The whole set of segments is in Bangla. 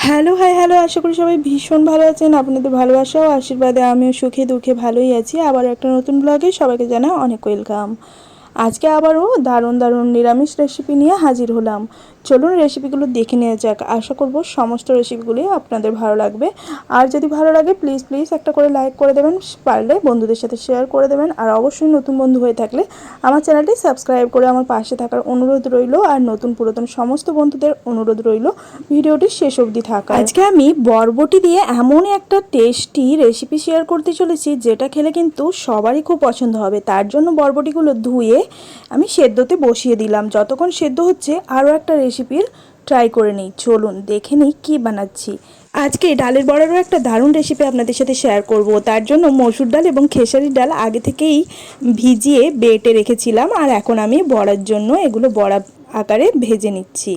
হ্যালো, হ্যালো, আশা করি সবাই ভীষণ ভালো আছেন। আপনাদের ভালোবাসা ও আশীর্বাদে আমিও সুখে দুঃখে ভালোই আছি। আবার একটা নতুন ব্লগে সবাইকে জানাই অনেক ওয়েলকাম। আজকে আবারও দারুণ নিরামিষ রেসিপি নিয়ে হাজির হলাম। চলুন রেসিপিগুলো দেখে নেওয়া যাক। আশা করব সমস্ত রেসিপিগুলি আপনাদের ভালো লাগবে। আর যদি ভালো লাগে প্লিজ একটা করে লাইক করে দেবেন, পারলে বন্ধুদের সাথে শেয়ার করে দেবেন। আর অবশ্যই নতুন বন্ধু হয়ে থাকলে আমার চ্যানেলটি সাবস্ক্রাইব করে আমার পাশে থাকার অনুরোধ রইল। আর নতুন পুরাতন সমস্ত বন্ধুদের অনুরোধ রইল ভিডিওটি শেষ অবধি থাকা। আজকে আমি বরবটি দিয়ে এমন একটা টেস্টি রেসিপি শেয়ার করতে চলেছি যেটা খেলে কিন্তু সবারই খুব পছন্দ হবে। তার জন্য বরবটিগুলো ধুয়ে আমি সেদ্ধতে বসিয়ে দিলাম। যতক্ষণ সেদ্ধ হচ্ছে আরও একটা রেসিপির ট্রাই করে নিই। চলুন দেখে নিই কী বানাচ্ছি। আজকে ডালের বড়ারও একটা দারুণ রেসিপি আপনাদের সাথে শেয়ার করব। তার জন্য মসুর ডাল এবং খেসারির ডাল আগে থেকেই ভিজিয়ে বেটে রেখেছিলাম। আর এখন আমি বড়ার জন্য এগুলো বড়া আকারে ভেজে নিচ্ছি।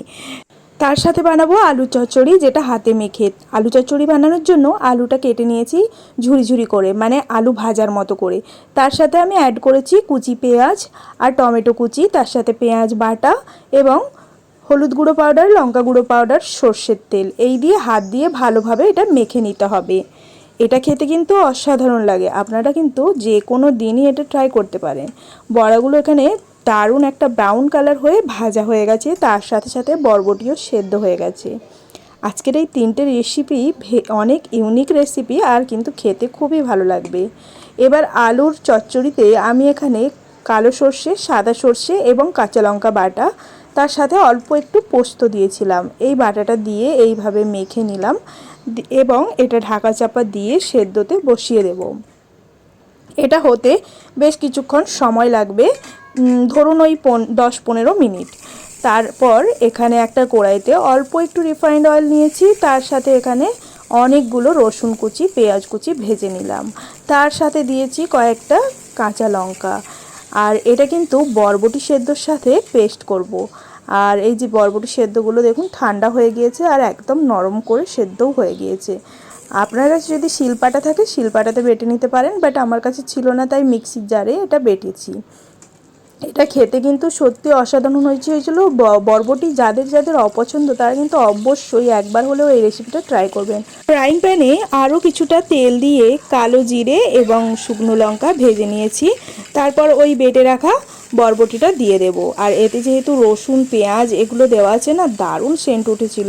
তার সাথে বানাবো আলু চচ্চড়ি, যেটা হাতে মেখে। আলু চচ্চড়ি বানানোর জন্য আলুটা কেটে নিয়েছি ঝুরি করে, মানে আলু ভাজার মতো করে। তার সাথে আমি অ্যাড করেছি কুচি পেঁয়াজ আর টমেটো কুচি, তার সাথে পেঁয়াজ বাটা এবং হলুদ গুঁড়ো পাউডার, লঙ্কা গুঁড়ো পাউডার, সর্ষের তেল। এই দিয়ে হাত দিয়ে ভালোভাবে এটা মেখে নিতে হবে। এটা খেতে কিন্তু অসাধারণ লাগে। আপনারা কিন্তু যে কোনো দিনই এটা ট্রাই করতে পারেন। বড়াগুলো এখানে দারুণ একটা ব্রাউন কালার হয়ে ভাজা হয়ে গেছে, তার সাথে বরবটিও সেদ্ধ হয়ে গেছে। আজকের এই তিনটে রেসিপি অনেক ইউনিক রেসিপি, আর কিন্তু খেতে খুবই ভালো লাগবে। এবার আলুর চচ্চড়িতে আমি এখানে কালো সর্ষে, সাদা সর্ষে এবং কাঁচা লঙ্কা বাটা, তার সাথে অল্প একটু পোস্ত দিয়েছিলাম। এই বাটাটা দিয়ে এইভাবে মেখে নিলাম এবং এটা ঢাকা চাপা দিয়ে সেদ্ধতে বসিয়ে দেব। এটা হতে বেশ কিছুক্ষণ সময় লাগবে, ধরুন ওই 10-15 মিনিট। তারপর এখানে একটা কড়াইতে অল্প একটু রিফাইন্ড অয়েল নিয়েছি, তার সাথে এখানে অনেকগুলো রসুন কুচি, পেঁয়াজ কুচি ভেজে নিলাম। তার সাথে দিয়েছি কয়েকটা কাঁচা লঙ্কা। আর এটা কিন্তু বরবটি সেদ্ধর সাথে পেস্ট করব। আর এই যে বরবটি সেদ্ধগুলো দেখুন ঠান্ডা হয়ে গিয়েছে আর একদম নরম করে সেদ্ধও হয়ে গিয়েছে। আপনার কাছে যদি শিলপাটা থাকে শিলপাটাতে বেটে নিতে পারেন, বাট আমার কাছে ছিল না, তাই মিক্সির জারে এটা বেটেছি। এটা খেতে কিন্তু সত্যি অসাধারণ হয়েছিল। বরবটি যাদের অপছন্দ তারা কিন্তু অবশ্যই একবার হলেও এই রেসিপিটা ট্রাই করবেন। ফ্রাইং প্যানে আরও কিছুটা তেল দিয়ে কালো জিরে এবং শুকনো লঙ্কা ভেজে নিয়েছি। তারপর ওই বেটে রাখা বরবটিটা দিয়ে দেব। আর এতে যেহেতু রসুন পেঁয়াজ এগুলো দেওয়া আছে না, দারুণ সেন্ট উঠেছিল।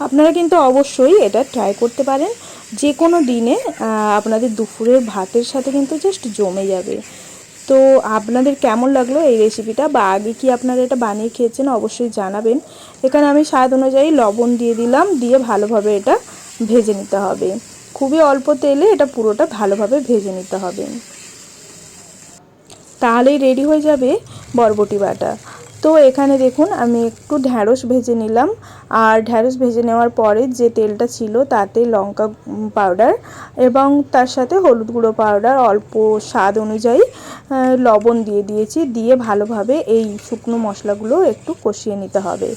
আপনারা কিন্তু অবশ্যই এটা ট্রাই করতে পারেন। যে কোনো দিনে আপনাদের দুপুরের ভাতের সাথে কিন্তু জাস্ট জমে যাবে। তো আপনাদের কেমন লাগলো এই রেসিপিটা, বা আগে কি আপনারা এটা বানিয়ে খেয়েছেন অবশ্যই জানাবেন। এখানে আমি স্বাদ অনুযায়ী লবণ দিয়ে দিলাম, দিয়ে ভালোভাবে এটা ভেজে নিতে হবে। খুবই অল্প তেলে এটা পুরোটা ভালোভাবে ভেজে নিতে হবে, তাহলেই রেডি হয়ে যাবে বরবটি বাটা। তো এখানে দেখুন আমি একটু ঢ্যাঁড়স ভেজে নিলাম। আর ঢ্যাঁড়স ভেজে নেওয়ার পরে যে তেলটা ছিল তাতে লঙ্কা পাউডার এবং তার সাথে হলুদ গুঁড়ো পাউডার, অল্প স্বাদ অনুযায়ী লবণ দিয়ে দিয়েছি। দিয়ে ভালোভাবে এই শুকনো মশলাগুলো একটু কষিয়ে নিতে হবে।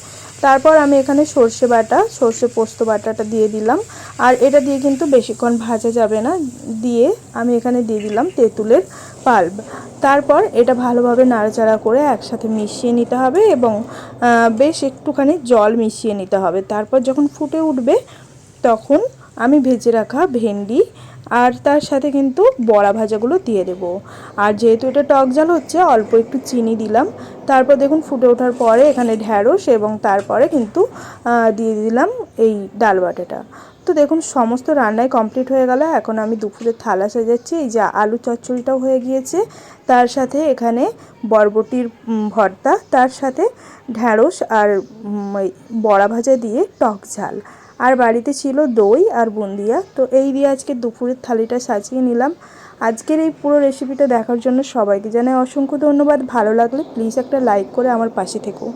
তারপর আমি এখানে সর্ষে পোস্ত বাটাটা দিয়ে দিলাম। আর এটা দিয়ে কিন্তু বেশিক্ষণ ভাজা যাবে না। দিয়ে আমি এখানে দিয়ে দিলাম তেঁতুলের পাল্প। তারপর এটা ভালোভাবে নাড়াচাড়া করে একসাথে মিশিয়ে নিতে হবে এবং বেশ একটুখানি জল মিশিয়ে নিতে হবে। তারপর যখন ফুটে উঠবে তখন আমি ভেজে রাখা ভেন্ডি আর তার সাথে কিন্তু বড়া ভাজাগুলো দিয়ে দেবো। আর যেহেতু এটা টক ঝাল হচ্ছে অল্প একটু চিনি দিলাম। তারপর দেখুন ফুটে ওঠার পরে এখানে ঢ্যাঁড়স এবং তারপরে কিন্তু দিয়ে দিলাম এই ডাল বাটাটা। তো দেখুন সমস্ত রান্নাই কমপ্লিট হয়ে গেল। এখন আমি দুপুরের থালা সাজাচ্ছি। এই যে আলু চচ্চড়িটাও হয়ে গিয়েছে, তার সাথে এখানে বরবটির ভর্তা, তার সাথে ঢ্যাঁড়স আর বড়া ভাজা দিয়ে টক ঝাল, আর বাড়িতে ছিল দই আর বুন্দিয়া। তো এই দিয়ে আজকে দুপুরের থালিটা সাজিয়ে নিলাম। আজকের এই পুরো রেসিপিটা দেখার জন্য সবাইকে জানাই অসংখ্য ধন্যবাদ। ভালো লাগলে প্লিজ একটা লাইক করে আমার পাশে থেকো।